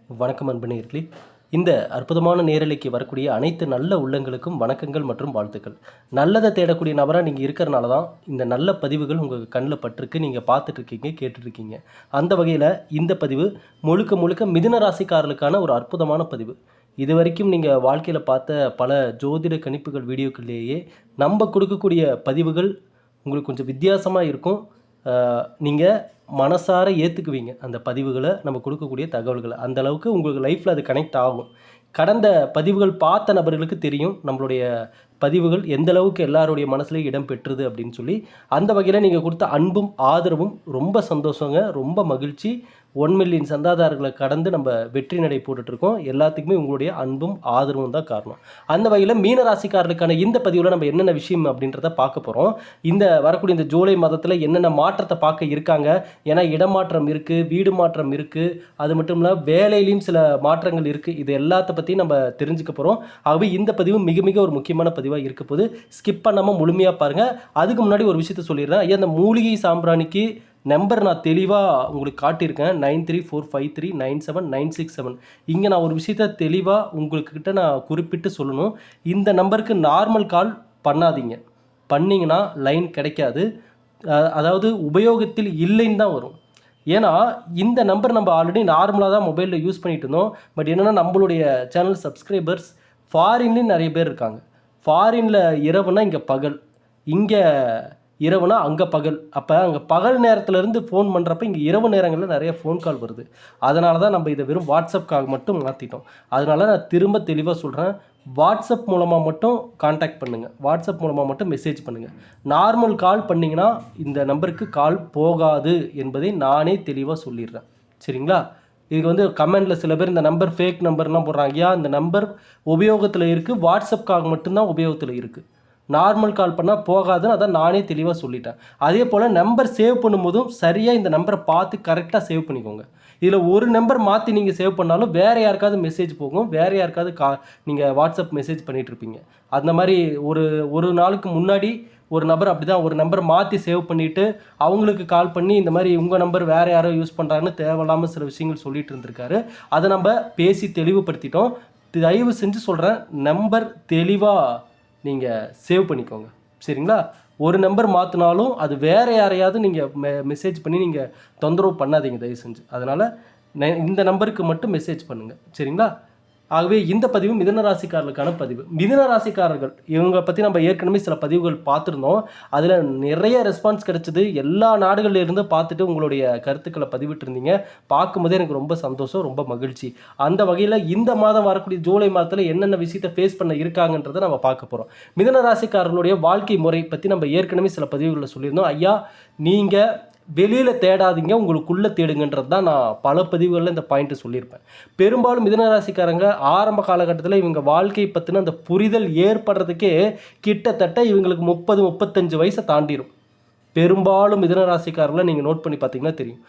வணக்கம் அன்பனேர்களே. இந்த அற்புதமான நேரலைக்கு வரக்கூடிய அனைத்து நல்ல உள்ளங்களுக்கும் வணக்கங்கள் மற்றும் வாழ்த்துக்கள். நல்லதை தேடக்கூடிய நபராக நீங்கள் இருக்கிறனால தான் இந்த நல்ல பதிவுகள் உங்கள் கண்ணில் பட்டிருக்கு, நீங்கள் பார்த்துட்ருக்கீங்க, கேட்டுட்ருக்கீங்க. அந்த வகையில் இந்த பதிவு முழுக்க முழுக்க மிதுன ராசிக்காரர்களுக்கான ஒரு அற்புதமான பதிவு. இது வரைக்கும் நீங்கள் வாழ்க்கையில் பார்த்த பல ஜோதிட கணிப்புகள் வீடியோக்கள்லேயே நம்ம கொடுக்கக்கூடிய பதிவுகள் உங்களுக்கு கொஞ்சம் வித்தியாசமாக இருக்கும். நீங்கள் மனசார ஏற்றுக்குவீங்க அந்த பதிவுகளை, நம்ம கொடுக்கக்கூடிய தகவல்களை. அந்த அளவுக்கு உங்களுக்கு லைஃப்பில் அது கனெக்ட் ஆகும். கடந்த பதிவுகள் பார்த்த நபர்களுக்கு தெரியும் நம்மளுடைய பதிவுகள் எந்த அளவுக்கு எல்லாருடைய மனசுலையும் இடம் பெற்றுது அப்படின்னு சொல்லி. அந்த வகையில் நீங்கள் கொடுத்த அன்பும் ஆதரவும் ரொம்ப சந்தோஷங்க, ரொம்ப மகிழ்ச்சி. 1 மில்லியன் சந்தாதாரர்களை கடந்து நம்ம வெற்றி நடை போட்டுட்ருக்கோம். எல்லாத்துக்குமே உங்களுடைய அன்பும் ஆதரவும் தான் காரணம். அந்த வகையில் மீன ராசிக்காரர்களுக்கான இந்த பதிவில் நம்ம என்னென்ன விஷயம் அப்படின்றத பார்க்க போகிறோம். இந்த வரக்கூடிய இந்த ஜூலை மாதத்தில் என்னென்ன மாற்றத்தை பார்க்க இருக்காங்க. ஏன்னா இடமாற்றம் இருக்குது, வீடு மாற்றம் இருக்குது, அது மட்டும் இல்லாமல் வேலையிலையும் சில மாற்றங்கள் இருக்குது. இது எல்லாத்த பற்றியும் நம்ம தெரிஞ்சுக்க போகிறோம். ஆகவே இந்த பதிவு மிக மிக ஒரு முக்கியமான பதிவாக இருக்க போது ஸ்கிப் பண்ணாமல் முழுமையாக பாருங்கள். அதுக்கு முன்னாடி ஒரு விஷயத்த சொல்லிடுறேன். ஐயா, அந்த மூலிகை சாம்பிராணிக்கு நம்பர் நான் தெளிவாக உங்களுக்கு காட்டியிருக்கேன். 9345397967. இங்கே நான் ஒரு விஷயத்த தெளிவாக உங்கள்கிட்ட நான் குறிப்பிட்டு சொல்லணும். இந்த நம்பருக்கு நார்மல் கால் பண்ணாதீங்க. பண்ணிங்கன்னா லைன் கிடைக்காது. அதாவது உபயோகத்தில் இல்லைன்னு தான் வரும். ஏன்னா இந்த நம்பர் நம்ம ஆல்ரெடி நார்மலாக தான் மொபைலில் யூஸ் பண்ணிகிட்டு இருந்தோம். பட் என்னென்னா நம்மளுடைய சேனல் சப்ஸ்கிரைபர்ஸ் ஃபாரின்லேயும் நிறைய பேர் இருக்காங்க. ஃபாரினில் இரவுனா இங்கே பகல், இங்கே இரவுனா அங்கே பகல். அப்போ அங்கே பகல் நேரத்துலேருந்து ஃபோன் பண்ணுறப்ப இங்கே இரவு நேரங்களில் நிறைய ஃபோன் கால் வருது. அதனால தான் நம்ம இதை வெறும் வாட்ஸ்அப்காக மட்டும் மாற்றிட்டோம். அதனால் நான் திரும்ப தெளிவாக சொல்கிறேன், வாட்ஸ்அப் மூலமாக மட்டும் காண்டாக்ட் பண்ணுங்கள், வாட்ஸ்அப் மூலமாக மட்டும் மெசேஜ் பண்ணுங்கள். நார்மல் கால் பண்ணிங்கன்னா இந்த நம்பருக்கு கால் போகாது என்பதை நானே தெளிவாக சொல்லிடுறேன். சரிங்களா? இதுக்கு கமெண்டில் சில பேர் இந்த நம்பர் ஃபேக் நம்பர்லாம் போடுறாங்க. ஐயா, இந்த நம்பர் உபயோகத்தில் இருக்குது, வாட்ஸ்அப்காக மட்டும்தான் உபயோகத்தில் இருக்குது, நார்மல் கால் பண்ணால் போகாதுன்னு அதான் நானே தெளிவாக சொல்லிட்டேன். அதே போல் நம்பர் சேவ் பண்ணும்போதும் சரியாக இந்த நம்பரை பார்த்து கரெக்டாக சேவ் பண்ணிக்கோங்க. இதில் ஒரு நம்பர் மாற்றி நீங்கள் சேவ் பண்ணாலும் வேறு யாருக்காவது மெசேஜ் போகும், வேறு யாருக்காவது நீங்கள் வாட்ஸ்அப் மெசேஜ் பண்ணிகிட்ருப்பீங்க. அந்த மாதிரி ஒரு நாளுக்கு முன்னாடி ஒரு நபர் அப்படி தான் ஒரு நம்பரை மாற்றி சேவ் பண்ணிவிட்டு அவங்களுக்கு கால் பண்ணி இந்த மாதிரி உங்கள் நம்பர் வேறு யாரோ யூஸ் பண்ணுறாங்கன்னு தேவையில்லாமல் சில விஷயங்கள் சொல்லிட்டு இருந்திருக்காரு. அதை நம்ம பேசி தெளிவுபடுத்திட்டோம். தயவு செஞ்சு சொல்கிறேன், நம்பர் தெளிவாக நீங்கள் சேவ் பண்ணிக்கோங்க. சரிங்களா? ஒரு நம்பர் மாற்றினாலும் அது வேறு யாரையாவது நீங்கள் மெசேஜ் பண்ணி நீங்கள் தொந்தரவு பண்ணாதீங்க தயவு செஞ்சு. அதனால் இந்த நம்பருக்கு மட்டும் மெசேஜ் பண்ணுங்கள். சரிங்களா? ஆகவே இந்த பதிவு மிதுன ராசிக்காரர்களுக்கான பதிவு. மிதுன ராசிக்காரர்கள் இவங்க பற்றி நம்ம ஏற்கனவே சில பதிவுகள் பார்த்துருந்தோம். அதில் நிறைய ரெஸ்பான்ஸ் கிடச்சிது. எல்லா நாடுகளிலிருந்து பார்த்துட்டு உங்களுடைய கருத்துக்களை பதிவிட்டிருந்தீங்க. பார்க்கும்போதே எனக்கு ரொம்ப சந்தோஷம், ரொம்ப மகிழ்ச்சி. அந்த வகையில் இந்த மாதம் வரக்கூடிய ஜூலை மாதத்தில் என்னென்ன விஷயத்தை ஃபேஸ் பண்ண இருக்காங்கன்றதை நம்ம பார்க்க போகிறோம். மிதுன ராசிக்காரர்களுடைய வாழ்க்கை முறை பற்றி நம்ம ஏற்கனவே சில பதிவுகளில் சொல்லியிருந்தோம். ஐயா, நீங்கள் வெளியில் தேடாதீங்க, உங்களுக்குள்ளே தேடுங்கன்றது தான் நான் பல பதிவுகளில் இந்த பாயிண்ட்டு சொல்லியிருப்பேன். பெரும்பாலும் மிதுன ராசிக்காரங்க ஆரம்ப காலகட்டத்தில் இவங்க வாழ்க்கை பற்றின அந்த புரிதல் ஏற்படுறதுக்கே கிட்டத்தட்ட இவங்களுக்கு 30-35 வயசை தாண்டிடும். பெரும்பாலும் மிதுன ராசிக்காரங்களை நீங்கள் நோட் பண்ணி பார்த்தீங்கன்னா தெரியும்.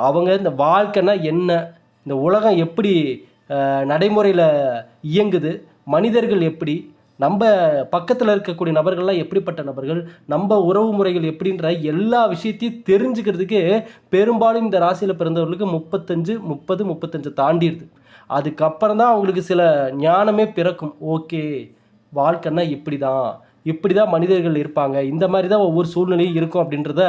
அவங்க இந்த வாழ்க்கைனா என்ன, இந்த உலகம் எப்படி நடைமுறையில் இயங்குது, மனிதர்கள் எப்படி, நம்ம பக்கத்தில் இருக்கக்கூடிய நபர்கள்லாம் எப்படிப்பட்ட நபர்கள், நம்ம உறவு முறைகள் எப்படின்ற எல்லா விஷயத்தையும் தெரிஞ்சுக்கிறதுக்கு பெரும்பாலும் இந்த ராசியில் பிறந்தவர்களுக்கு 35 தாண்டிடுது. அதுக்கப்புறம் தான் அவங்களுக்கு சில ஞானமே பிறக்கும். ஓகே, வாழ்க்கைன்னா இப்படி தான் மனிதர்கள் இருப்பாங்க, இந்த மாதிரி தான் ஒவ்வொரு சூழ்நிலையும் இருக்கும் அப்படின்றத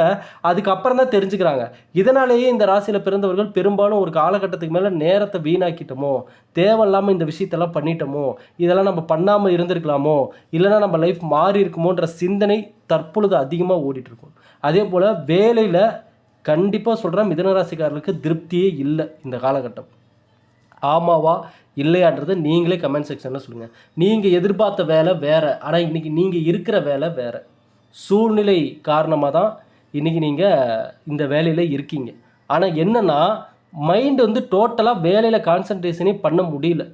அதுக்கப்புறம் தான் தெரிஞ்சுக்கிறாங்க. இதனாலேயே இந்த ராசியில் பிறந்தவர்கள் பெரும்பாலும் ஒரு காலகட்டத்துக்கு மேலே நேரத்தை வீணாக்கிட்டோமோ, தேவையில்லாமல் இந்த விஷயத்தெல்லாம் பண்ணிட்டோமோ, இதெல்லாம் நம்ம பண்ணாமல் இருந்திருக்கலாமோ, இல்லைனா நம்ம லைஃப் மாறி இருக்குமோன்ற சிந்தனை தற்பொழுது அதிகமாக ஓடிட்டுருக்கும். அதே போல் வேலையில் கண்டிப்பாக சொல்கிறேன், மிதுன ராசிக்காரர்களுக்கு திருப்தியே இல்லை இந்த காலகட்டம். ஆமாவா இல்லையான்றதை நீங்களே கமெண்ட் செக்ஷனில் சொல்லுங்கள். நீங்கள் எதிர்பார்த்த வேலை வேறு, ஆனால் இன்றைக்கி நீங்கள் இருக்கிற வேலை வேறு. சூழ்நிலை காரணமாக தான் இன்றைக்கி நீங்கள் இந்த வேலையில் இருக்கீங்க. ஆனால் என்னென்னா மைண்டு டோட்டலாக வேலையில் கான்சன்ட்ரேஷனே பண்ண முடியல.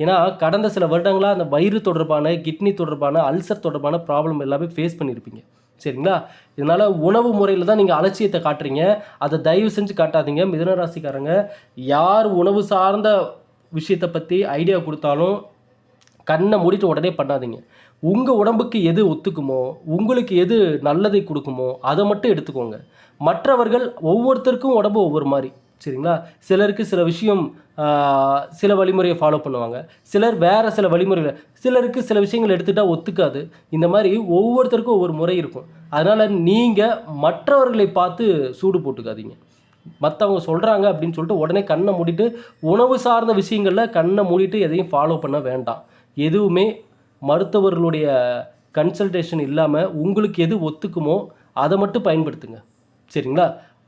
ஏன்னா கடந்த சில வருடங்களாக அந்த வயிறு தொடர்பான, கிட்னி தொடர்பான, அல்சர் தொடர்பான ப்ராப்ளம் எல்லாமே ஃபேஸ் பண்ணியிருப்பீங்க. சரிங்களா? இதனால் உணவு முறையில் தான் நீங்கள் அலட்சியத்தை காட்டுறீங்க. அதை தயவு செஞ்சு காட்டாதீங்க. மிதுன ராசிக்காரங்க யார் உணவு சார்ந்த விஷயத்தை பற்றி ஐடியா கொடுத்தாலும் கண்ணை மூடிட்டு உடனே பண்ணாதீங்க. உங்கள் உடம்புக்கு எது ஒத்துக்குமோ, உங்களுக்கு எது நல்லதை கொடுக்குமோ அதை மட்டும் எடுத்துக்கோங்க. மற்றவர்கள் ஒவ்வொருத்தருக்கும் உடம்பு ஒவ்வொரு மாதிரி. சரிங்களா? சிலருக்கு சில விஷயம் சில வழிமுறையை ஃபாலோ பண்ணுவாங்க. சிலர் வேறு சில வழிமுறைகளை, சிலருக்கு சில விஷயங்கள் எடுத்துக்கிட்டால் ஒத்துக்காது. இந்த மாதிரி ஒவ்வொருத்தருக்கும் ஒவ்வொரு முறை இருக்கும். அதனால் நீங்கள் மற்றவர்களை பார்த்து சூடு போட்டுக்காதீங்க. மற்றவங்க சொல்கிறாங்க அப்படின்னு சொல்லிட்டு உடனே கண்ணை மூடிட்டு உணவு சார்ந்த விஷயங்களில் கண்ணை மூடிட்டு எதையும் ஃபாலோ பண்ண வேண்டாம். எதுவுமே மருத்துவர்களுடைய கன்சல்டேஷன் இல்லாமல் உங்களுக்கு எது ஒத்துக்குமோ அதை மட்டும் பயன்படுத்துங்க. சரிங்களா?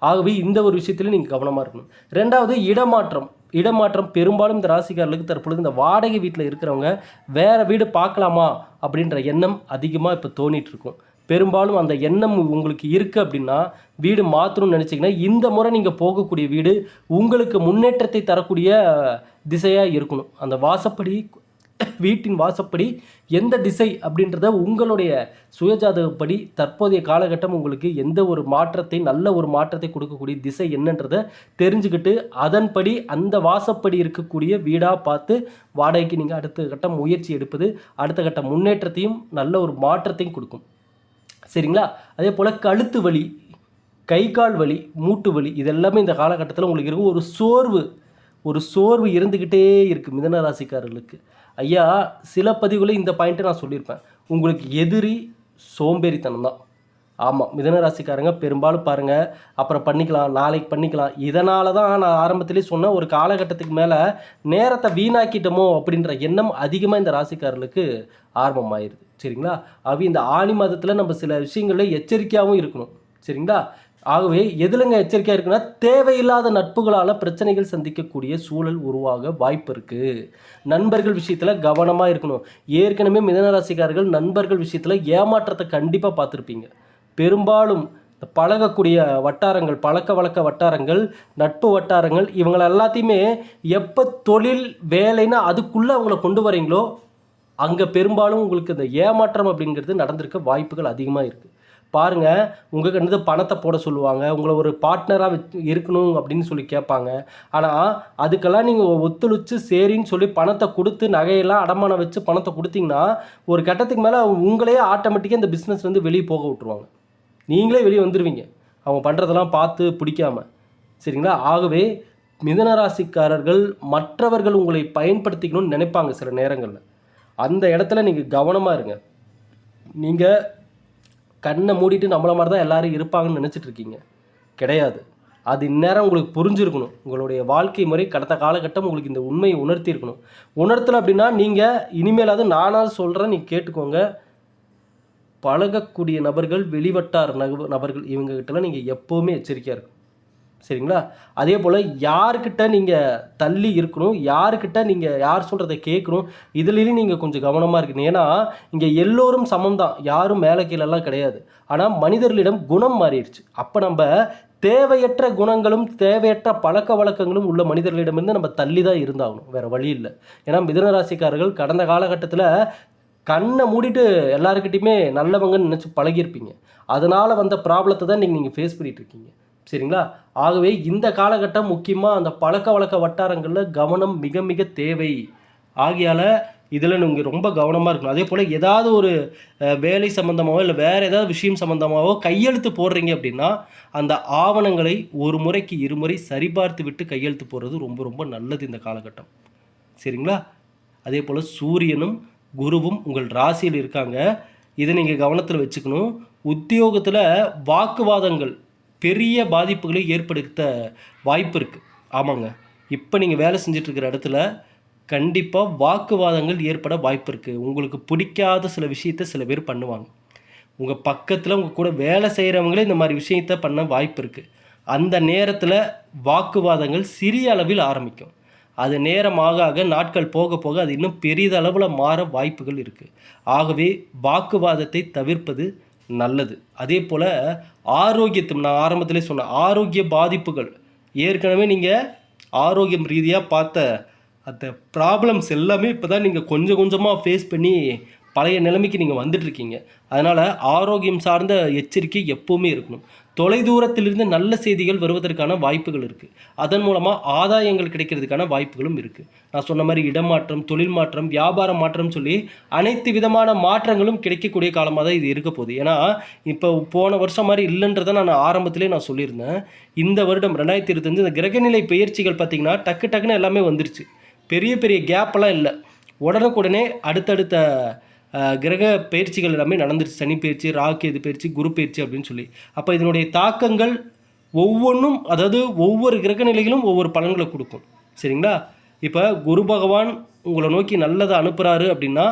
ஆகவே இந்த ஒரு விஷயத்தில் நீங்கள் கவனமாக இருக்கணும். ரெண்டாவது இடமாற்றம் பெரும்பாலும் இந்த ராசிக்காரர்களுக்கு தற்பொழுது இந்த வாடகை வீட்டில் இருக்கிறவங்க வேறு வீடு பார்க்கலாமா அப்படின்ற எண்ணம் அதிகமாக இப்போ தோணிட்டு இருக்கும். பெரும்பாலும் அந்த எண்ணம் உங்களுக்கு இருக்குது அப்படின்னா வீடு மாற்றணும்னு நினச்சிங்கன்னா இந்த முறை நீங்கள் போகக்கூடிய வீடு உங்களுக்கு முன்னேற்றத்தை தரக்கூடிய திசையாக இருக்கணும். அந்த வாசப்படி, வீட்டின் வாசப்படி எந்த திசை அப்படின்றத உங்களுடைய சுயஜாதகப்படி தற்போதைய காலகட்டம் உங்களுக்கு எந்த ஒரு மாற்றத்தை, நல்ல ஒரு மாற்றத்தை கொடுக்கக்கூடிய திசை என்னன்றதை தெரிஞ்சுக்கிட்டு அதன்படி அந்த வாசப்படி இருக்கக்கூடிய வீடாக பார்த்து வாடகைக்கு நீங்கள் அடுத்த கட்டம் முயற்சி எடுப்பது அடுத்த கட்ட முன்னேற்றத்தையும் நல்ல ஒரு மாற்றத்தையும் கொடுக்கும். சரிங்களா? அதே போல் கழுத்து வலி, கை கால் வலி, மூட்டு வலி இதெல்லாமே இந்த காலகட்டத்தில் உங்களுக்கு இருக்கும். ஒரு சோர்வு இருந்துக்கிட்டே இருக்குது மிதுன ராசிக்காரர்களுக்கு. ஐயா, சில பதிவுகளை இந்த பாயிண்ட்டை நான் சொல்லியிருப்பேன். உங்களுக்கு எதிரி சோம்பேறித்தனம் தான். ஆமாம், மிதுன ராசிக்காரங்க பெரும்பாலும் பாருங்கள், அப்புறம் பண்ணிக்கலாம், நாளைக்கு பண்ணிக்கலாம். இதனால தான் நான் ஆரம்பத்திலே சொன்ன ஒரு காலகட்டத்துக்கு மேலே நேரத்தை வீணாக்கிட்டோமோ அப்படின்ற எண்ணம் அதிகமாக இந்த ராசிக்காரர்களுக்கு ஆரம்பமாயிருது. சரிங்களா? இந்த ஆணி மாதத்தில் நம்ம சில விஷயங்களில் எச்சரிக்கையாகவும் இருக்கணும். சரிங்களா? ஆகவே எதுலங்க எச்சரிக்கையாக இருக்குன்னா, தேவையில்லாத நட்புகளால் பிரச்சனைகள் சந்திக்கக்கூடிய சூழல் உருவாக வாய்ப்பு இருக்குது. நண்பர்கள் விஷயத்தில் கவனமாக இருக்கணும். ஏற்கனவே மிதனராசிக்காரர்கள் நண்பர்கள் விஷயத்தில் ஏமாற்றத்தை கண்டிப்பாக பார்த்துருப்பீங்க. பெரும்பாலும் பழகக்கூடிய வட்டாரங்கள், பழக்க வழக்க வட்டாரங்கள், நட்பு வட்டாரங்கள் இவங்களை எல்லாத்தையுமே எப்போ தொழில் வேலைன்னா அதுக்குள்ளே அவங்கள கொண்டு வரீங்களோ அங்கே பெரும்பாலும் உங்களுக்கு இந்த ஏமாற்றம் அப்படிங்கிறது நடந்திருக்க வாய்ப்புகள் அதிகமாக இருக்குது. பாருங்கள், உங்கள் கிட்ட பணத்தை போட சொல்லுவாங்க, உங்களை ஒரு பார்ட்னராக இருக்கணும் அப்படின்னு சொல்லி கேட்பாங்க. ஆனால் அதுக்கெல்லாம் நீங்கள் ஒத்துழைச்சு சரின்னு சொல்லி பணத்தை கொடுத்து நகையெல்லாம் அடமானம் வச்சு பணத்தை கொடுத்தீங்கன்னா ஒரு கட்டத்துக்கு மேலே உங்களே ஆட்டோமேட்டிக்காக இந்த பிஸ்னஸ்லேருந்து வெளியே போக விட்ருவாங்க. நீங்களே வெளியே வந்துடுவீங்க அவங்க பண்ணுறதெல்லாம் பார்த்து பிடிக்காம. சரிங்களா? ஆகவே மிதுனராசிக்காரர்கள் மற்றவர்கள் உங்களை பயன்படுத்திக்கணும்னு நினைப்பாங்க சில நேரங்களில். அந்த இடத்துல நீங்கள் கவனமாக இருங்க. நீங்கள் கண்ணை மூடிட்டு நம்மள மாதிரி தான் எல்லோரும் இருப்பாங்கன்னு நினச்சிட்டு இருக்கீங்க. கிடையாது. அது இந்நேரம் உங்களுக்கு புரிஞ்சிருக்கணும். உங்களுடைய வாழ்க்கை முறை கடந்த காலகட்டம் உங்களுக்கு இந்த உண்மையை உணர்த்தியிருக்கணும். உணர்த்தலை அப்படின்னா நீங்கள் இனிமேலாவது நானாவது சொல்கிறேன், நீங்கள் கேட்டுக்கோங்க. பழகக்கூடிய நபர்கள், வெளிவட்டார நபர்கள் இவங்ககிட்டலாம் நீங்கள் எப்போவுமே எச்சரிக்கையாக இருக்கணும். சரிங்களா? அதே போல் யார்கிட்ட நீங்கள் தள்ளி இருக்கணும், யார்கிட்ட நீங்கள் யார் சொல்கிறத கேட்கணும், இதுலேயும் நீங்கள் கொஞ்சம் கவனமாக இருக்கணும். ஏன்னா இங்கே எல்லோரும் சமம் தான், யாரும் மேலே கீழெல்லாம் கிடையாது. ஆனால் மனிதர்களிடம் குணம் மாறிடுச்சு. அப்போ நம்ம தேவையற்ற குணங்களும் தேவையற்ற பழக்க வழக்கங்களும் உள்ள மனிதர்களிடமிருந்து நம்ம தள்ளி தான் இருந்தாகணும், வேறு வழி இல்லை. ஏன்னா மிதுனராசிக்காரர்கள் கடந்த காலகட்டத்தில் கண்ணை மூடிட்டு எல்லாருக்கிட்டையுமே நல்லவங்கன்னு நினச்சி பழகியிருப்பீங்க. அதனால் வந்த ப்ராப்ளத்தை தான் நீங்கள் ஃபேஸ் பண்ணிகிட்ருக்கீங்க. சரிங்களா? ஆகவே இந்த காலகட்டம் முக்கியமாக அந்த பழக்க வழக்க வட்டாரங்களில் கவனம் மிக மிக தேவை. ஆகையால் இதில் நீங்கள் ரொம்ப கவனமாக இருக்கணும். அதே போல் ஏதாவது ஒரு வேலை சம்மந்தமாகவோ இல்லை வேறு ஏதாவது விஷயம் சம்மந்தமாகவோ கையெழுத்து போடுறீங்க அப்படின்னா அந்த ஆவணங்களை ஒரு முறைக்கு இருமுறை சரிபார்த்து விட்டு கையெழுத்து போடுறது ரொம்ப ரொம்ப நல்லது இந்த காலகட்டம். சரிங்களா? அதே போல் சூரியனும் குருவும் உங்கள் ராசியில் இருக்காங்க. இதை நீங்கள் கவனத்தில் வச்சுக்கணும். உத்தியோகத்தில் வாக்குவாதங்கள் பெரிய பாதிப்புகளை ஏற்படுத்த வாய்ப்பு இருக்குது. ஆமாங்க, இப்போ நீங்கள் வேலை செஞ்சிட்ருக்கிற இடத்துல கண்டிப்பாக வாக்குவாதங்கள் ஏற்பட வாய்ப்பு இருக்குது. உங்களுக்கு பிடிக்காத சில விஷயத்தை சில பேர் பண்ணுவாங்க. உங்கள் பக்கத்தில் உங்கள் கூட வேலை செய்கிறவங்களே இந்த மாதிரி விஷயத்த பண்ண வாய்ப்பு இருக்குது. அந்த நேரத்தில் வாக்குவாதங்கள் சிறிய அளவில் ஆரம்பிக்கும். அது நேரமாக ஆக நாட்கள் போக போக அது இன்னும் பெரிதளவில் மாற வாய்ப்புகள் இருக்குது. ஆகவே வாக்குவாதத்தை தவிர்ப்பது நல்லது. அதே போல் ஆரோக்கியத்தை நான் ஆரம்பத்திலே சொன்னேன், ஆரோக்கிய பாதிப்புகள் ஏற்கனவே நீங்கள் ஆரோக்கியம் ரீதியாக பார்த்த அந்த ப்ராப்ளம்ஸ் எல்லாமே இப்போ தான் நீங்கள் கொஞ்சம் கொஞ்சமாக ஃபேஸ் பண்ணி பழைய நிலைமைக்கு நீங்கள் வந்துட்டுருக்கீங்க. அதனால் ஆரோக்கியம் சார்ந்த எச்சரிக்கை எப்போவுமே இருக்கணும். தொலைதூரத்திலிருந்து நல்ல செய்திகள் வருவதற்கான வாய்ப்புகள் இருக்குது. அதன் மூலமாக ஆதாயங்கள் கிடைக்கிறதுக்கான வாய்ப்புகளும் இருக்குது. நான் சொன்ன மாதிரி இடமாற்றம், தொழில் மாற்றம், வியாபார மாற்றம் சொல்லி அனைத்து விதமான மாற்றங்களும் கிடைக்கக்கூடிய காலமாக தான் இது இருக்க போகுது. ஏன்னா இப்போ போன வருஷம் மாதிரி இல்லைன்றதை நான் ஆரம்பத்திலே நான் சொல்லியிருந்தேன். இந்த வருடம் 2025 இந்த கிரகநிலை பெயர்ச்சிகள் பார்த்திங்கன்னா டக்குன்னு எல்லாமே வந்துருச்சு. பெரிய பெரிய கேப்பெல்லாம் இல்லை. உடனுக்குடனே அடுத்தடுத்த கிரக பயிற்சிகள் எல்லாமே நடந்துருச்சு. சனி பயிற்சி, ராகு பயிற்சி, குரு பயிற்சி அப்படின்னு சொல்லி. அப்போ இதனுடைய தாக்கங்கள் ஒவ்வொன்றும், அதாவது ஒவ்வொரு கிரக நிலைகளும் ஒவ்வொரு பலன்களை கொடுக்கும். சரிங்களா? இப்போ குரு பகவான் உங்களை நோக்கி நல்லதை அனுப்புகிறாரு அப்படின்னா,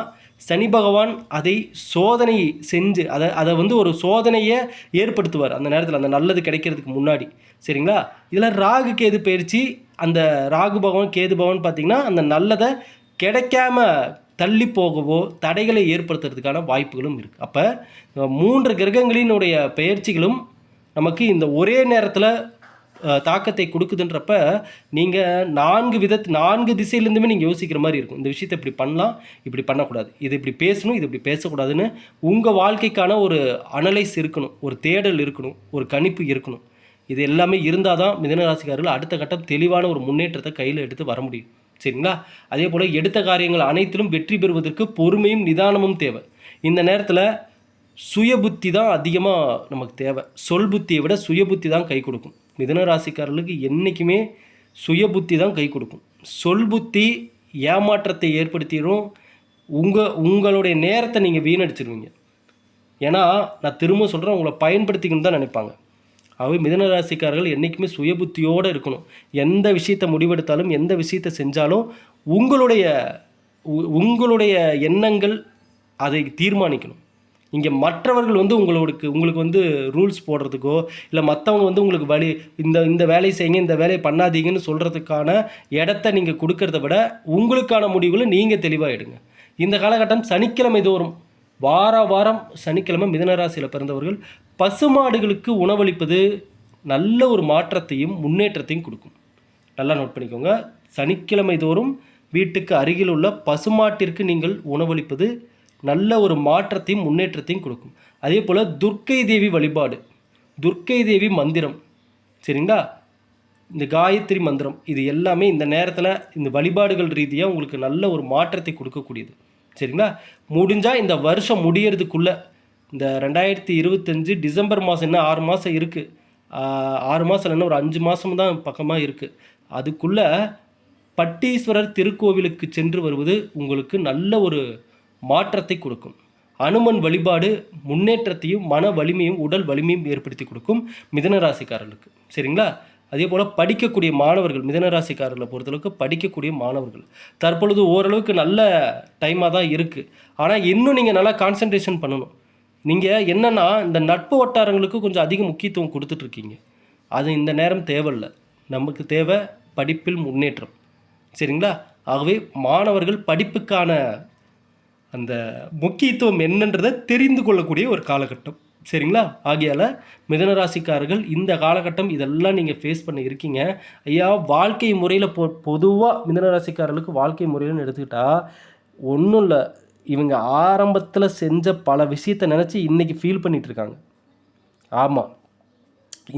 சனி பகவான் அதை சோதனை செஞ்சு அதை ஒரு சோதனையை ஏற்படுத்துவார் அந்த நேரத்தில், அந்த நல்லது கிடைக்கிறதுக்கு முன்னாடி. சரிங்களா? இதில் ராகு கேது பயிற்சி, அந்த ராகு பகவான் கேது பகவான் பார்த்திங்கன்னா அந்த நல்லதை கிடைக்காம தள்ளி போகவோ தடைகளை ஏற்படுத்துறதுக்கான வாய்ப்புகளும் இருக்குது. அப்போ 3 கிரகங்களினுடைய பெயர்ச்சிகளும் நமக்கு இந்த ஒரே நேரத்தில் தாக்கத்தை கொடுக்குதுன்றப்ப நீங்கள் 4 திசையிலேருந்துமே நீங்கள் யோசிக்கிற மாதிரி இருக்கும். இந்த விஷயத்தை இப்படி பண்ணலாம், இப்படி பண்ணக்கூடாது, இது இப்படி பேசணும், இது இப்படி பேசக்கூடாதுன்னு உங்கள் வாழ்க்கைக்கான ஒரு அனலைஸ் இருக்கணும், ஒரு தேடல் இருக்கணும், ஒரு கணிப்பு இருக்கணும். இது எல்லாமே இருந்தால் தான் மிதுனராசிக்காரர்கள் அடுத்த கட்டம் தெளிவான ஒரு முன்னேற்றத்தை கையில் எடுத்து வர முடியும். சரிங்களா? அதே போல் எடுத்த காரியங்கள் அனைத்திலும் வெற்றி பெறுவதற்கு பொறுமையும் நிதானமும் தேவை. இந்த நேரத்தில் சுய புத்தி தான் அதிகமாக நமக்கு தேவை. சொல் புத்தியை விட சுய புத்தி தான் கை கொடுக்கும். மிதுன ராசிக்காரர்களுக்கு என்றைக்குமே சுய புத்தி தான் கை கொடுக்கும். சொல் புத்தி ஏமாற்றத்தை ஏற்படுத்திடும். உங்களுடைய நேரத்தை நீங்கள் வீணடிச்சிருவீங்க. ஏன்னா நான் திரும்ப சொல்கிறேன், உங்களை பயன்படுத்திக்கணும்னு தான் நினைப்பாங்க. அவை மிதுன ராசிக்காரர்கள் என்றைக்குமே சுய புத்தியோடு இருக்கணும். எந்த விஷயத்தை முடிவெடுத்தாலும், எந்த விஷயத்தை செஞ்சாலும் உங்களுடைய எண்ணங்கள் அதை தீர்மானிக்கணும். இங்கே மற்றவர்கள் உங்களுக்கு ரூல்ஸ் போடுறதுக்கோ, இல்லை மற்றவங்க உங்களுக்கு இந்த வேலையை செய்யுங்க, இந்த வேலையை பண்ணாதீங்கன்னு சொல்கிறதுக்கான இடத்த நீங்கள் கொடுக்கறத விட உங்களுக்கான முடிவுகளை நீங்கள் தெளிவாக எடுங்க. இந்த காலகட்டம் சனிக்கிழமை தோறும் வாரம் சனிக்கிழமை மிதுனராசியில் பிறந்தவர்கள் பசுமாடுகளுக்கு உணவளிப்பது நல்ல ஒரு மாற்றத்தையும் முன்னேற்றத்தையும் கொடுக்கும். நல்லா நோட் பண்ணிக்கோங்க. சனிக்கிழமை தோறும் வீட்டுக்கு அருகில் உள்ள பசுமாட்டிற்கு நீங்கள் உணவளிப்பது நல்ல ஒரு மாற்றத்தையும் முன்னேற்றத்தையும் கொடுக்கும். அதே போல் துர்க்கை தேவி வழிபாடு, துர்க்கை தேவி மந்திரம், சரிங்களா, இந்த காயத்ரி மந்திரம், இது எல்லாமே இந்த நேரத்தில் இந்த வழிபாடுகள் ரீதியாக உங்களுக்கு நல்ல ஒரு மாற்றத்தை கொடுக்கக்கூடியது. சரிங்களா? முடிஞ்சால் இந்த வருஷம் முடியறதுக்குள்ளே, இந்த 2025 டிசம்பர் மாதம், இன்னும் 6 மாதம் இருக்குது, 6 மாதம் இல்லைன்னா ஒரு 5 மாதம் தான் பக்கமாக இருக்குது, அதுக்குள்ளே பட்டீஸ்வரர் திருக்கோவிலுக்கு சென்று வருவது உங்களுக்கு நல்ல ஒரு மாற்றத்தை கொடுக்கும். அனுமன் வழிபாடு முன்னேற்றத்தையும் மன வலிமையும் உடல் வலிமையும் ஏற்படுத்தி கொடுக்கும் மிதுனராசிக்காரர்களுக்கு. சரிங்களா? அதே போல் படிக்கக்கூடிய மாணவர்கள், மிதுனராசிக்காரர்களை பொறுத்தளவுக்கு படிக்கக்கூடிய மாணவர்கள் தற்பொழுது ஓரளவுக்கு நல்ல டைமாக தான் இருக்குது. ஆனால் இன்னும் நீங்கள் நல்லா கான்சன்ட்ரேஷன் பண்ணணும். நீங்கள் என்னென்னா இந்த நட்பு வட்டாரங்களுக்கு கொஞ்சம் அதிக முக்கியத்துவம் கொடுத்துட்ருக்கீங்க. அது இந்த நேரம் தேவையில்லை. நமக்கு தேவை படிப்பில் முன்னேற்றம். சரிங்களா? ஆகவே மாணவர்கள் படிப்புக்கான அந்த முக்கியத்துவம் என்னன்றதை தெரிந்து கொள்ளக்கூடிய ஒரு காலகட்டம். சரிங்களா? ஆகையால் மிதுனராசிக்காரர்கள் இந்த காலகட்டம் இதெல்லாம் நீங்கள் ஃபேஸ் பண்ண இருக்கீங்க. ஐயா, வாழ்க்கை முறையில் பொதுவாக மிதுனராசிக்காரர்களுக்கு வாழ்க்கை முறையில்னு எடுத்துக்கிட்டால் ஒன்றும் இல்லை. இவங்க ஆரம்பத்தில் செஞ்ச பல விஷயத்தை நினச்சி இன்றைக்கி ஃபீல் பண்ணிகிட்ருக்காங்க. ஆமாம்,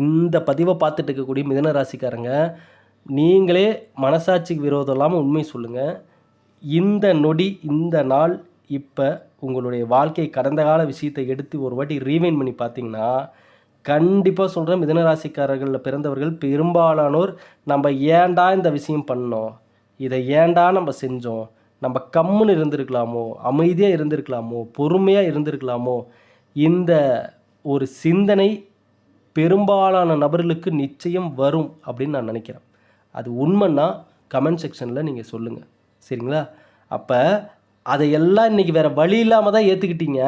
இந்த பதிவை பார்த்துட்டு இருக்கக்கூடிய மிதுனராசிக்காரங்க, நீங்களே மனசாட்சிக்கு விரோதம் இல்லாமல் உண்மை சொல்லுங்கள். இந்த நொடி, இந்த நாள், இப்போ உங்களுடைய வாழ்க்கை கடந்த கால விஷயத்தை எடுத்து ஒரு வாட்டி ரீவைண்ட் பண்ணி பார்த்தீங்கன்னா, கண்டிப்பாக சொல்கிறேன், மிதுனராசிக்காரர்களில் பிறந்தவர்கள் பெரும்பாலானோர் நம்ம ஏன்டா இந்த விஷயம் பண்ணோம், இதை ஏன்டா நம்ம செஞ்சோம், நம்ம கம்முன்னு இருந்திருக்கலாமோ, அமைதியாக இருந்திருக்கலாமோ, பொறுமையாக இருந்திருக்கலாமோ, இந்த ஒரு சிந்தனை பெரும்பாலான நபர்களுக்கு நிச்சயம் வரும் அப்படின்னு நான் நினைக்கிறேன். அது உண்மைன்னா கமெண்ட் செக்ஷனில் நீங்கள் சொல்லுங்கள். சரிங்களா? அப்போ அதையெல்லாம் இன்றைக்கி வேறு வழி இல்லாமல் தான் ஏற்றுக்கிட்டீங்க.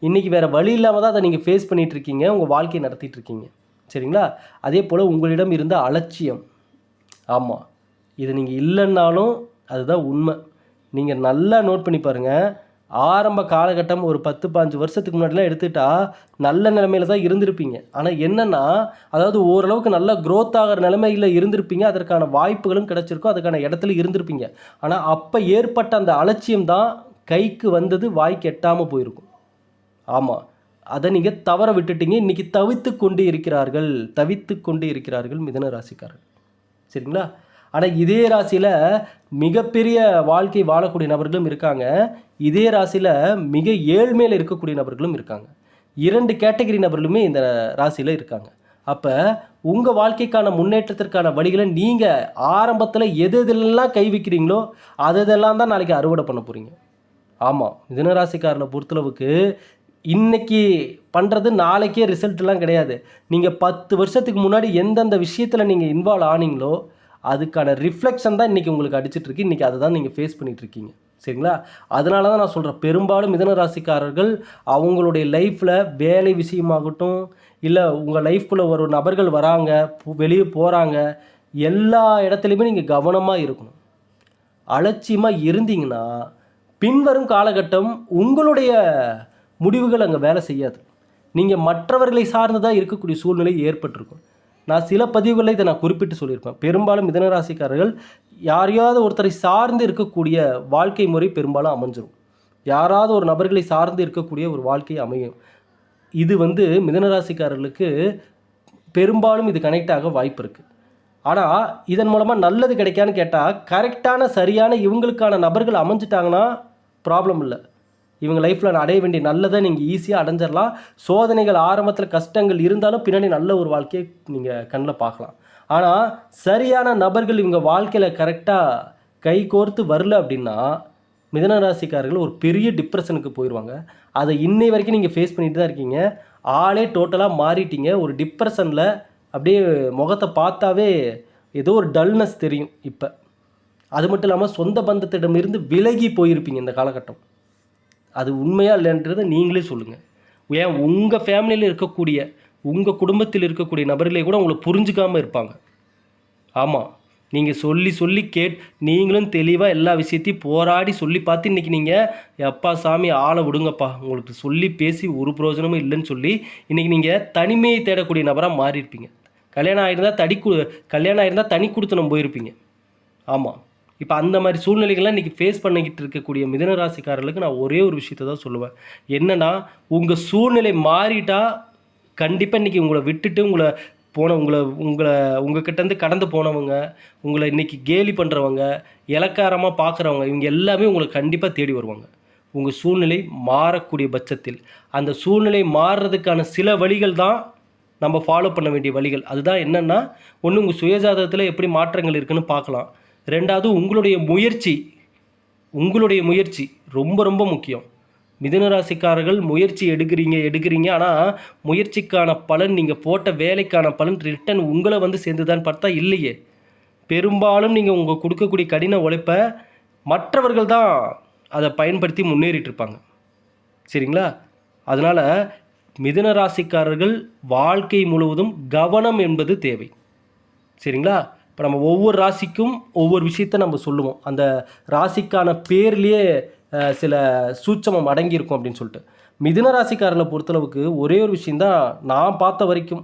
இன்றைக்கி வேறு வழி இல்லாமல் தான் அதை நீங்கள் ஃபேஸ் பண்ணிகிட்ருக்கீங்க, உங்கள் வாழ்க்கையை நடத்திட்டுருக்கீங்க. சரிங்களா? அதே போல் உங்களிடம் இருந்த அலட்சியம், ஆமாம், இது நீங்கள் இல்லைன்னாலும் அதுதான் உண்மை. நீங்கள் நல்லா நோட் பண்ணி பாருங்கள். ஆரம்ப காலகட்டம் ஒரு 10-15 வருஷத்துக்கு முன்னாடிலாம் எடுத்துக்கிட்டால் நல்ல நிலைமையில் தான் இருந்திருப்பீங்க. ஆனால் என்னென்னா, அதாவது ஓரளவுக்கு நல்லா க்ரோத் ஆகிற நிலைமையில் இருந்திருப்பீங்க. அதற்கான வாய்ப்புகளும் கிடச்சிருக்கும், அதுக்கான இடத்துல இருந்திருப்பீங்க. ஆனால் அப்போ ஏற்பட்ட அந்த அலட்சியம் தான் கைக்கு வந்தது வாய்க்கு எட்டாமல் போயிருக்கும். ஆமாம், அதை நீங்கள் தவற விட்டுட்டீங்க. இன்றைக்கி தவித்து கொண்டு இருக்கிறார்கள் மிதுன ராசிக்காரர்கள். சரிங்களா? ஆனால் இதே ராசியில் மிகப்பெரிய வாழ்க்கை வாழக்கூடிய நபர்களும் இருக்காங்க. இதே ராசியில் மிக ஏழ்மையில் இருக்கக்கூடிய நபர்களும் இருக்காங்க. 2 கேட்டகரி நபர்களுமே இந்த ராசியில் இருக்காங்க. அப்போ உங்கள் வாழ்க்கைக்கான முன்னேற்றத்திற்கான வழிகளை நீங்கள் ஆரம்பத்தில் எதெல்லாம் கை வைக்கிறீங்களோ அதெல்லாம் தான் நாளைக்கு அறுவடை பண்ண போகிறீங்க. ஆமாம், மிதுன ராசிக்காரனை பொறுத்தளவுக்கு இன்றைக்கி பண்ணுறது நாளைக்கே ரிசல்ட்லாம் கிடையாது. நீங்கள் 10 வருஷத்துக்கு முன்னாடி எந்தெந்த விஷயத்தில் நீங்கள் இன்வால்வ் ஆனீங்களோ அதுக்கான ரிஃப்ளெக்ஷன் தான் இன்றைக்கி உங்களுக்கு அடிச்சிட்ருக்கு. இன்றைக்கி அதை தான் நீங்கள் ஃபேஸ் பண்ணிகிட்ருக்கீங்க. சரிங்களா? அதனால தான் நான் சொல்கிறேன், பெரும்பாலும் மிதுன ராசிக்காரர்கள் அவங்களுடைய லைஃப்பில் வேலை விஷயமாகட்டும், இல்லை உங்கள் லைஃப்குள்ளே ஒரு நபர்கள் வராங்க, வெளியே போகிறாங்க, எல்லா இடத்துலையுமே நீங்கள் கவனமாக இருக்கணும். அலட்சியமாக இருந்தீங்கன்னா பின்வரும் காலகட்டம் உங்களுடைய முடிவுகள் அங்கே வேலை செய்யாது. நீங்கள் மற்றவர்களை சார்ந்து தான் இருக்கக்கூடிய சூழ்நிலை ஏற்பட்டிருக்கும். நான் சில பதிவுகளில் இதை நான் குறிப்பிட்டு சொல்லியிருப்பேன். பெரும்பாலும் மிதுன ராசிக்காரர்கள் யாரையாவது ஒருத்தரை சார்ந்து இருக்கக்கூடிய வாழ்க்கை முறை பெரும்பாலும் அமைஞ்சிடும். யாராவது ஒரு நபர்களை சார்ந்து இருக்கக்கூடிய ஒரு வாழ்க்கை அமையும். இது மிதுன ராசிக்காரர்களுக்கு பெரும்பாலும் இது கனெக்ட் ஆக வாய்ப்பு இருக்குது. ஆனால் இதன் மூலமாக நல்லது கிடைக்கான்னு கேட்டால், கரெக்டான சரியான இவங்களுக்கான நபர்கள் அமைஞ்சிட்டாங்கன்னா ப்ராப்ளம் இல்லை. இவங்க லைஃப்பில் அடைய வேண்டிய நல்லதை நீங்கள் ஈஸியாக அடைஞ்சிடலாம். சோதனைகள் ஆரம்பத்தில் கஷ்டங்கள் இருந்தாலும் பின்னாடி நல்ல ஒரு வாழ்க்கையை நீங்கள் கண்ணில் பார்க்கலாம். ஆனால் சரியான நபர்கள் இவங்க வாழ்க்கையில் கரெக்டாக கை கோர்த்து வரல அப்படின்னா மிதுன ராசிக்காரர்கள் ஒரு பெரிய டிப்ரெஷனுக்கு போயிடுவாங்க. அதை இன்னை வரைக்கும் நீங்கள் ஃபேஸ் பண்ணிட்டு தான் இருக்கீங்க. ஆளே டோட்டலாக மாறிட்டீங்க. ஒரு டிப்ரெஷனில் அப்படியே முகத்தை பார்த்தாவே ஏதோ ஒரு டல்னஸ் தெரியும். இப்போ அது மட்டும் இல்லாமல் சொந்த பந்தத்திடமிருந்து விலகி போயிருப்பீங்க இந்த காலகட்டம். அது உண்மையா இல்லைன்றதை நீங்களே சொல்லுங்கள். ஏன் உங்கள் ஃபேமிலியில் இருக்கக்கூடிய உங்கள் குடும்பத்தில் இருக்கக்கூடிய நபர்களே கூட உங்களை புரிஞ்சுக்காமல் இருப்பாங்க. ஆமாம், நீங்கள் சொல்லி நீங்களும் தெளிவாக எல்லா விஷயத்தையும் போராடி சொல்லி பார்த்து இன்றைக்கி நீங்கள் எப்பா சாமி ஆளை விடுங்கப்பா, உங்களுக்கு சொல்லி பேசி ஒரு பிரயோஜனமும் இல்லைன்னு சொல்லி இன்றைக்கி நீங்கள் தனிமையை தேடக்கூடிய நபராக மாறியிருப்பீங்க. கல்யாணம் ஆகிருந்தால் தனி கொடுத்தனம் போயிருப்பீங்க. ஆமாம், இப்போ அந்த மாதிரி சூழ்நிலைகள்லாம் இன்றைக்கி ஃபேஸ் பண்ணிக்கிட்டு இருக்கக்கூடிய மிதுன ராசிக்காரர்களுக்கு நான் ஒரே ஒரு விஷயத்தை தான் சொல்லுவேன். என்னென்னா, உங்கள் சூழ்நிலை மாறிட்டால் கண்டிப்பாக இன்றைக்கி உங்களை விட்டுட்டு உங்கள்கிட்டேருந்து கடந்து போனவங்க, உங்களை இன்றைக்கி கேலி பண்ணுறவங்க, இலக்காரமாக பார்க்குறவங்க, இவங்க எல்லாமே உங்களை கண்டிப்பாக தேடி வருவாங்க. உங்கள் சூழ்நிலை மாறக்கூடிய பட்சத்தில் அந்த சூழ்நிலை மாறுறதுக்கான சில வழிகள் தான் நம்ம ஃபாலோ பண்ண வேண்டிய வழிகள். அதுதான் என்னென்னா, ஒன்று உங்கள் சுயஜாதகத்தில் எப்படி மாற்றங்கள் இருக்குதுன்னு பார்க்கலாம். 2வது உங்களுடைய முயற்சி ரொம்ப ரொம்ப முக்கியம். மிதுன ராசிக்காரர்கள் முயற்சி எடுக்கிறீங்க. ஆனால் முயற்சிக்கான பலன், நீங்கள் போட்ட வேலைக்கான பலன் ரிட்டன் உங்களை சேர்ந்துதான்னு பார்த்தா இல்லையே. பெரும்பாலும் நீங்கள் உங்கள் கொடுக்கக்கூடிய கடின உழைப்பை மற்றவர்கள் தான் அதை பயன்படுத்தி முன்னேறிட்டு இருப்பாங்க. சரிங்களா? அதனால் மிதுன ராசிக்காரர்கள் வாழ்க்கை முழுவதும் கவனம் என்பது தேவை. சரிங்களா? இப்போ நம்ம ஒவ்வொரு ராசிக்கும் ஒவ்வொரு விஷயத்தை நம்ம சொல்லுவோம். அந்த ராசிக்கான பேர்லேயே சில சூட்சமம் அடங்கியிருக்கும் அப்படின்னு சொல்லிட்டு. மிதுன ராசிக்காரர்களை பொறுத்தளவுக்கு ஒரே ஒரு விஷயந்தான் நான் பார்த்த வரைக்கும்,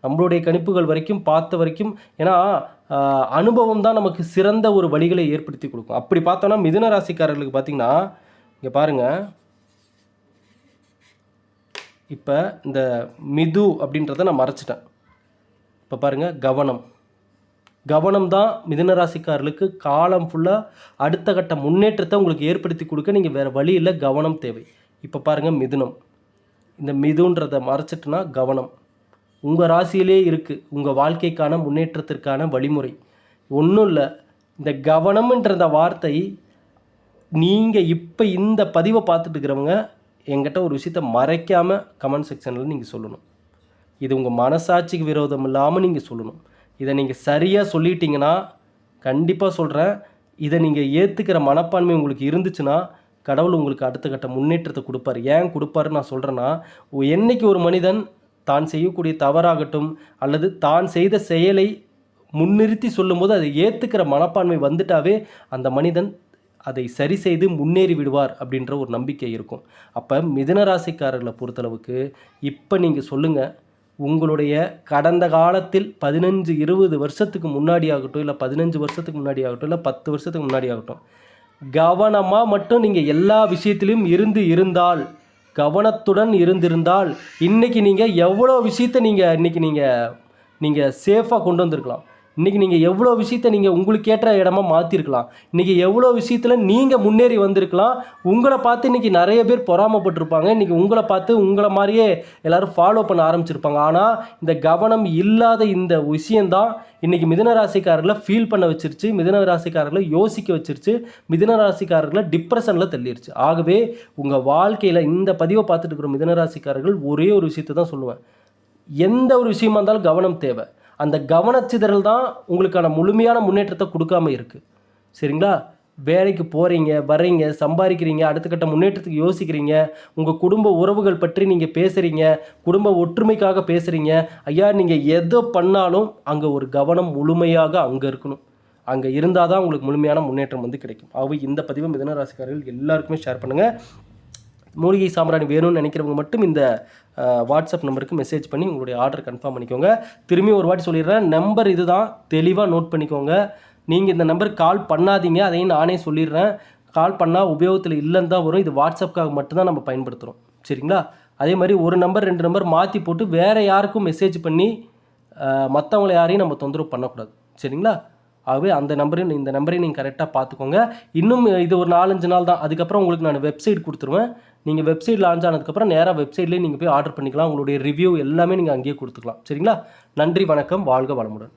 நம்மளுடைய கணிப்புகள் வரைக்கும் பார்த்த வரைக்கும், ஏன்னா அனுபவம் தான் நமக்கு சிறந்த ஒரு வழிகளை ஏற்படுத்தி கொடுக்கும். அப்படி பார்த்தோன்னா மிதுன ராசிக்காரர்களுக்கு பார்த்திங்கன்னா, இங்கே பாருங்கள், இப்போ இந்த மிது அப்படின்றத நான் மறைச்சிட்டேன். இப்போ பாருங்கள், கவனம் தான் மிதுன ராசிக்காரர்களுக்கு காலம் ஃபுல்லாக அடுத்த கட்ட முன்னேற்றத்தை உங்களுக்கு ஏற்படுத்தி கொடுக்க நீங்கள் வேறு வழி இல்லை, கவனம் தேவை. இப்போ பாருங்கள் மிதுனம், இந்த மிதுன்றதை மறைச்சிட்டுனா கவனம் உங்கள் ராசியிலே இருக்குது. உங்கள் வாழ்க்கைக்கான முன்னேற்றத்திற்கான வழிமுறை ஒன்றும் இல்லை. இந்த கவனம்ன்ற வார்த்தை நீங்கள் இப்போ இந்த பதிவை பார்த்துட்டு இருக்கிறவங்க என்கிட்ட ஒரு விஷயத்தை மறைக்காமல் கமெண்ட் செக்ஷனில் நீங்கள் சொல்லணும். இது உங்கள் மனசாட்சிக்கு விரோதம் இல்லாமல் நீங்கள் சொல்லணும். இதை நீங்கள் சரியாக சொல்லிட்டீங்கன்னா, கண்டிப்பாக சொல்கிறேன், இதை நீங்கள் ஏற்றுக்கிற மனப்பான்மை உங்களுக்கு இருந்துச்சுன்னா கடவுள் உங்களுக்கு அடுத்த கட்ட முன்னேற்றத்தை கொடுப்பார். ஏன் கொடுப்பாருன்னு நான் சொல்கிறேன்னா, என்றைக்கு ஒரு மனிதன் தான் செய்யக்கூடிய தவறாகட்டும் அல்லது தான் செய்த செயலை முன்னிறுத்தி சொல்லும்போது அதை ஏற்றுக்கிற மனப்பான்மை வந்துட்டாவே அந்த மனிதன் அதை சரி செய்து முன்னேறி விடுவார் அப்படின்ற ஒரு நம்பிக்கை இருக்கும். அப்போ மிதுன ராசிக்காரர்களை பொறுத்தளவுக்கு இப்போ நீங்கள் சொல்லுங்கள், உங்களுடைய கடந்த காலத்தில் 15-20 வருஷத்துக்கு முன்னாடி ஆகட்டும், இல்லை 15 வருஷத்துக்கு முன்னாடி ஆகட்டும், இல்லை 10 வருஷத்துக்கு முன்னாடி ஆகட்டும், கவனமாக மட்டும் நீங்கள் எல்லா விஷயத்திலும் கவனத்துடன் இருந்திருந்தால் இன்றைக்கி நீங்கள் எவ்வளோ விஷயத்தை நீங்கள் சேஃபாக கொண்டு வந்திருக்கலாம். இன்றைக்கி நீங்கள் எவ்வளோ விஷயத்தை நீங்கள் உங்களுக்கு ஏற்ற இடமா மாற்றிருக்கலாம். இன்றைக்கி எவ்வளோ விஷயத்தில் நீங்கள் முன்னேறி வந்திருக்கலாம். உங்களை பார்த்து இன்றைக்கி நிறைய பேர் பொறாமப்பட்டிருப்பாங்க. இன்றைக்கி உங்களை பார்த்து உங்களை மாதிரியே எல்லோரும் ஃபாலோ பண்ண ஆரம்பிச்சிருப்பாங்க. ஆனால் இந்த கவனம் இல்லாத இந்த விஷயந்தான் இன்றைக்கி மிதுன ராசிக்காரர்களை ஃபீல் பண்ண வச்சிருச்சு, மிதுன ராசிக்காரர்களை யோசிக்க வச்சிருச்சு, மிதுன ராசிக்காரர்களை டிப்ரெஷனில் தள்ளிடுச்சு. ஆகவே உங்கள் வாழ்க்கையில் இந்த பதிவை பார்த்துட்டு இருக்கிற மிதுன ராசிக்காரர்கள் ஒரே ஒரு விஷயத்தை தான் சொல்லுவேன். எந்த ஒரு விஷயமா இருந்தாலும் கவனம் தேவை. அந்த கவனச்சிதறல் தான் உங்களுக்கான முழுமையான முன்னேற்றத்தை கொடுக்காம இருக்குது. சரிங்களா? வேலைக்கு போகிறீங்க, வர்றீங்க, சம்பாதிக்கிறீங்க, அடுத்த கட்ட முன்னேற்றத்துக்கு யோசிக்கிறீங்க, உங்கள் குடும்ப உறவுகள் பற்றி நீங்கள் பேசுகிறீங்க, குடும்ப ஒற்றுமைக்காக பேசுகிறீங்க. ஐயா, நீங்கள் எதை பண்ணாலும் அங்கே ஒரு கவனம் முழுமையாக அங்கே இருக்கணும். அங்கே இருந்தால் தான் உங்களுக்கு முழுமையான முன்னேற்றம் கிடைக்கும். ஆகவே இந்த பதிவை மிதுன ராசிக்காரர்கள் எல்லாருக்குமே ஷேர் பண்ணுங்கள். மூலிகை சாம்பிராணி வேணும்னு நினைக்கிறவங்க மட்டும் இந்த வாட்ஸ்அப் நம்பருக்கு மெசேஜ் பண்ணி உங்களுடைய ஆர்டர் கன்ஃபார்ம் பண்ணிக்கோங்க. திரும்பி ஒரு வாட்டி சொல்லிடுறேன், நம்பர் இது தான், தெளிவாக நோட் பண்ணிக்கோங்க. நீங்கள் இந்த நம்பருக்கு கால் பண்ணாதீங்க, அதையும் நானே சொல்லிடுறேன். கால் பண்ணால் உபயோகத்தில் இல்லைன்னு தான் வரும். இது வாட்ஸ்அப்புக்காக மட்டும்தான் நம்ம பயன்படுத்துகிறோம். சரிங்களா? அதே மாதிரி ஒரு நம்பர் 2 நம்பர் மாற்றி போட்டு வேறு யாருக்கும் மெசேஜ் பண்ணி மற்றவங்கள யாரையும் நம்ம தொந்தரவு பண்ணக்கூடாது. சரிங்களா? ஆகவே இந்த நம்பரையும் நீங்கள் கரெக்டாக பார்த்துக்கோங்க. இன்னும் இது ஒரு 4-5 நாள் தான். அதுக்கப்புறம் உங்களுக்கு நான் வெப்சைட் கொடுத்துருவேன். நீங்கள் வெப்சைட் லான்ச் ஆனதுக்கப்புறம் நேராக வெப்சைட்லேயே நீங்கள் போய் ஆர்டர் பண்ணிக்கலாம். உங்களுடைய ரிவ்யூ எல்லாமே நீங்கள் அங்கேயே கொடுத்துக்கலாம். சரிங்களா? நன்றி, வணக்கம், வாழ்க வளமுடன்.